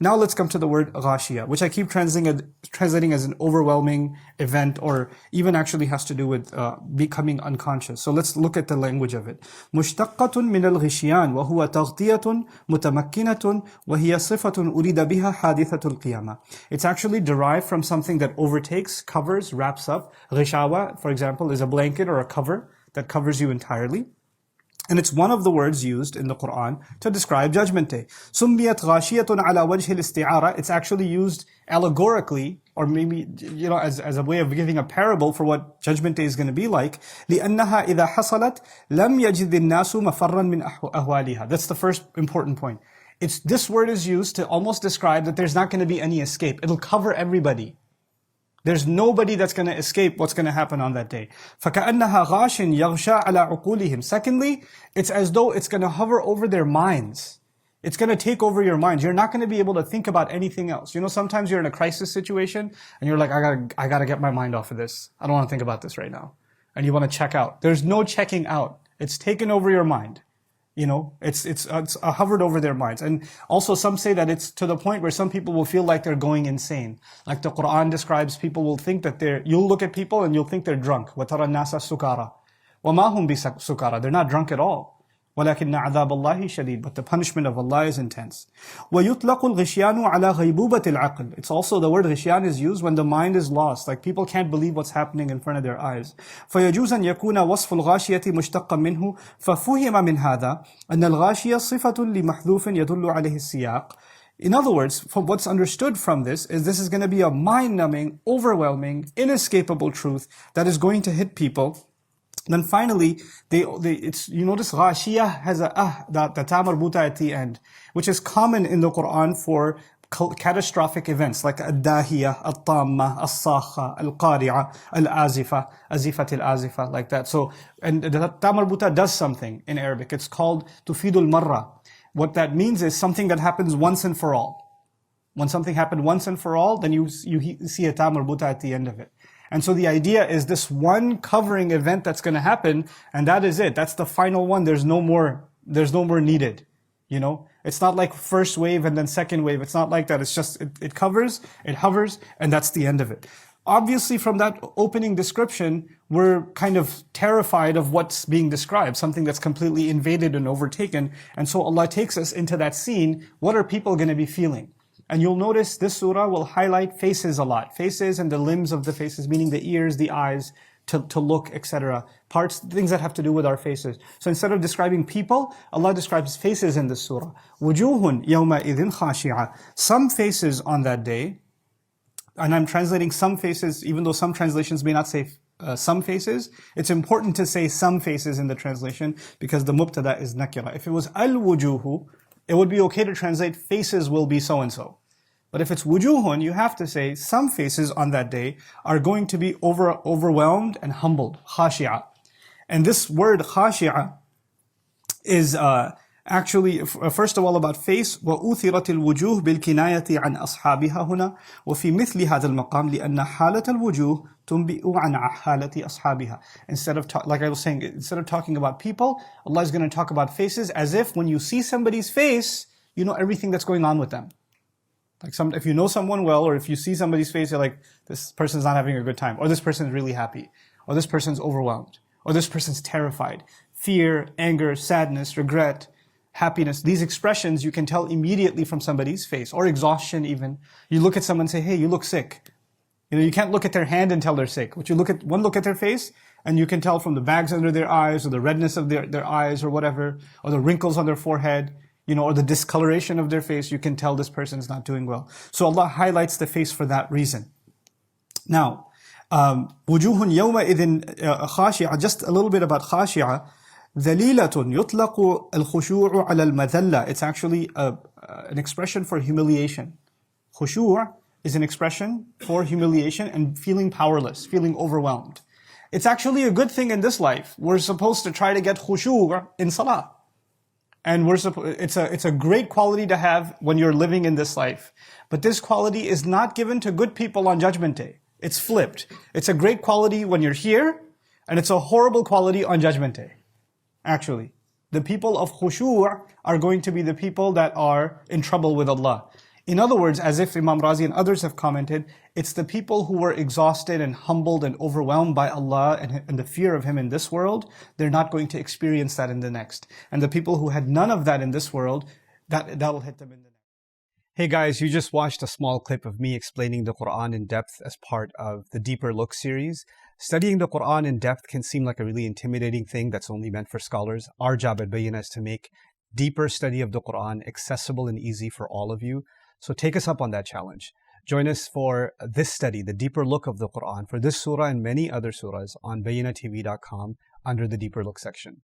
Now let's come to the word ghashiyah, which I keep translating as an overwhelming event, or even actually has to do with becoming unconscious. So let's look at the language of it. مشتقة من الغشيان وهو تغطية متمكنة وهي صفة أريد بها حادثة القيامة. It's actually derived from something that overtakes, covers, wraps up. Ghishawa, for example, is a blanket or a cover that covers you entirely. And it's one of the words used in the Quran to describe Judgment Day. سُمِّيَتْ غَاشِيَةٌ عَلَى وَجْهِ الْإِسْتِعَارَةِ. It's actually used allegorically, or maybe, as a way of giving a parable for what Judgment Day is going to be like. لِأَنَّهَا إِذَا حَصَلَتْ لَمْ يَجِدِ النَّاسُ مَفَرًّا مِنْ أَهْوَالِهَا. That's the first important point. This word is used to almost describe that there's not going to be any escape. It'll cover everybody. There's nobody that's going to escape what's going to happen on that day. فَكَأَنَّهَا غَاشٍ يَغْشَى عَلَى عُقُولِهِمْ. Secondly, it's as though it's going to hover over their minds. It's going to take over your minds. You're not going to be able to think about anything else. Sometimes you're in a crisis situation and you're like, I gotta get my mind off of this. I don't want to think about this right now. And you want to check out. There's no checking out. It's taken over your mind. It's hovered over their minds. And also some say that it's to the point where some people will feel like they're going insane. Like the Quran describes, people will think that you'll look at people and you'll think they're drunk. وَتَرَى النَّاسَ سُكَارَى وَمَا هُمْ بِسُكَارَى. They're not drunk at all. وَلَكِنَّ عَذَابَ اللَّهِ شَدِيدٌ. But the punishment of Allah is intense. وَيُطْلَقُ الْغِشْيَانُ عَلَى غَيْبُوبَةِ الْعَقْلِ. It's also, the word ghishyan is used when the mind is lost. Like people can't believe what's happening in front of their eyes. فَيَجُوزَ أَنْ يَكُونَ وَصْفُ الْغَاشِيَةِ مُشْتَقًّا مِنْهُ فَفُهِمَ مِنْ هَذَا أَنَّ الْغَاشِيَةَ صِفَةٌ لِمَحْذُوفٍ يَدُلُّ عَلَيْهِ السِّيَاقِ. In other words, from what's understood from this is going to be a mind-numbing, overwhelming, inescapable truth that is going to hit people. Then finally, you notice Ghashiyah has the ta marbuta at the end, which is common in the Quran for catastrophic events like Ad-Dahiyah, At-Tamma, As-Sakha, Al-Qari'ah, Al-Azifa, Azifat Al-Azifa, like that. So, and the ta marbuta does something in Arabic. It's called Tufidul Marra. What that means is something that happens once and for all. When something happened once and for all, then you see a ta marbuta at the end of it. And so the idea is this one covering event that's going to happen, and that is it. That's the final one. There's no more needed. It's not like first wave and then second wave. It's not like that. It's just, it covers, it hovers, and that's the end of it. Obviously, from that opening description, we're kind of terrified of what's being described, something that's completely invaded and overtaken. And so Allah takes us into that scene. What are people going to be feeling? And you'll notice this surah will highlight faces a lot. Faces and the limbs of the faces, meaning the ears, the eyes, to look, etc. Things that have to do with our faces. So instead of describing people, Allah describes faces in this surah. وُجُوهٌ يَوْمَئِذٍ خَاشِعَةٌ. Some faces on that day, and I'm translating some faces, even though some translations may not say some faces, it's important to say some faces in the translation because the mubtada is nakira. If it was al-wujuhu, it would be okay to translate faces will be so-and-so. But if it's wujuhun, you have to say some faces on that day are going to be overwhelmed and humbled. Khashi'a. And this word khashi'a is actually, first of all, about face. وَأُثِرَتِ الْوُجُوهِ بِالْكِنَايَةِ عَنْ أَصْحَابِهَا هُنَا وَفِي مِثْلِ هَذَا الْمَقَامِ لِأَنَّ حَالَةَ الْوُجُوهِ تُنْبِئُ عَنْ حَالَةِ أَصْحَابِهَا. Like I was saying, instead of talking about people, Allah is going to talk about faces as if when you see somebody's face, you know everything that's going on with them. Like if you know someone well, or if you see somebody's face, you're like, this person's not having a good time, or this person's really happy, or this person's overwhelmed, or this person's terrified. Fear, anger, sadness, regret, happiness, these expressions you can tell immediately from somebody's face, or exhaustion even. You look at someone and say, hey, you look sick. You can't look at their hand and tell they're sick. But you look at their face, and you can tell from the bags under their eyes, or the redness of their eyes, or whatever, or the wrinkles on their forehead, or the discoloration of their face, you can tell this person's not doing well. So Allah highlights the face for that reason. Now, وُجُوهٌ يَوْمَئِذٍ خَاشِعَةٌ. Just a little bit about khashi'ah. ذَلِيلَةٌ يُطْلَقُ الْخُشُوعُ عَلَى الْمَذَلَّةِ. It's actually an expression for humiliation. Khushu' is an expression for humiliation and feeling powerless, feeling overwhelmed. It's actually a good thing in this life. We're supposed to try to get khushu' in salah. And it's a great quality to have when you're living in this life. But this quality is not given to good people on Judgment Day. It's flipped. It's a great quality when you're here, and it's a horrible quality on Judgment Day. Actually, the people of khushu' are going to be the people that are in trouble with Allah. In other words, as if Imam Razi and others have commented, it's the people who were exhausted and humbled and overwhelmed by Allah and the fear of Him in this world, they're not going to experience that in the next. And the people who had none of that in this world, that'll hit them in the next. Hey guys, you just watched a small clip of me explaining the Quran in depth as part of the Deeper Look series. Studying the Quran in depth can seem like a really intimidating thing that's only meant for scholars. Our job at Bayyinah is to make deeper study of the Quran accessible and easy for all of you. So take us up on that challenge. Join us for this study, the deeper look of the Quran, for this surah and many other surahs on BayyinahTV.com under the Deeper Look section.